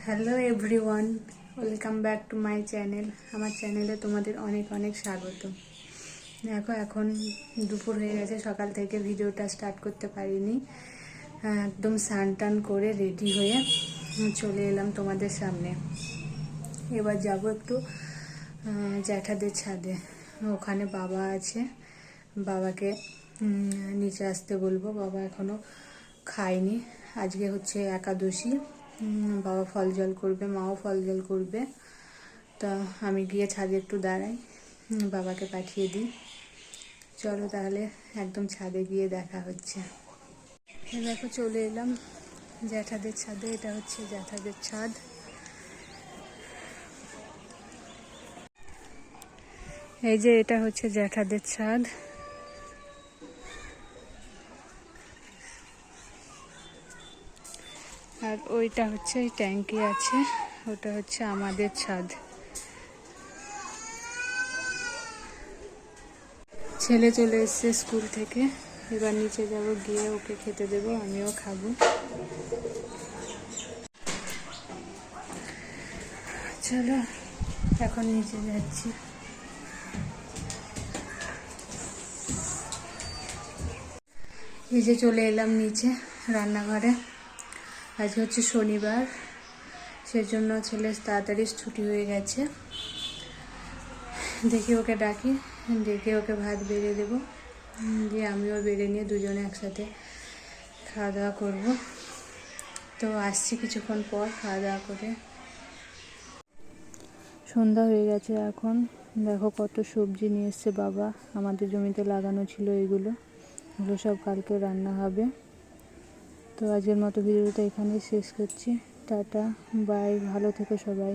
Hello everyone, welcome back to my channel. আমার চ্যানেলে তোমাদের অনেক অনেক স্বাগত। দেখো এখন দুপুর হয়ে গেছে, সকাল থেকে ভিডিওটা স্টার্ট করতে পারিনি। একদম স্নান টান করে রেডি হয়ে চলে এলাম তোমাদের সামনে। এবার যাব একটু জ্যাঠাদের ছাদে, ওখানে বাবা আছে। বাবাকে নিচে আসতে বলবো, বাবা এখনো খায়নি। আজকে হচ্ছে একাদশী, বাবা ফল জল করবে, মাও ফল জল করবে। তা আমি গিয়ে ছাদে একটু দাঁড়াই, বাবাকে পাঠিয়ে দিই। চলো তাহলে একদম ছাদে গিয়ে দেখা হচ্ছে। দেখো চলে এলাম জ্যাঠাদের ছাদে, এটা হচ্ছে জ্যাঠাদের ছাদ। এই যে এটা হচ্ছে জ্যাঠাদের ছাদ। আর ওইটা হচ্ছে ট্যাঙ্কি আছে, ওটা হচ্ছে আমাদের ছাদ। ছেলে চলে এসছে স্কুল থেকে, এবার নিচে যাব, গিয়ে ওকে খেতে দেবো, আমিও খাবো। চলো এখন নিচে যাচ্ছি। এই যে চলে এলাম নিচে রান্নাঘরে। আজকে হচ্ছে শনিবার, সেজন্য ছেলে তাড়াতাড়ি ছুটি হয়ে গেছে। দেখি ওকে ডাকি, ডেকে ওকে ভাত বেড়ে দেবো, দিয়ে আমিও বেড়ে নিয়ে দুজনে একসাথে খাওয়া দাওয়া করবো। তো আসছি কিছুক্ষণ পর খাওয়া দাওয়া করে। সন্ধ্যা হয়ে গেছে এখন। দেখো কত সবজি নিয়ে এসছে বাবা, আমাদের জমিতে লাগানো ছিল। এগুলো সব কালকে রান্না হবে। তো আজকের মতো ভিডিওটা এখানেই শেষ করছি। টাটা বাই, ভালো থেকো সবাই।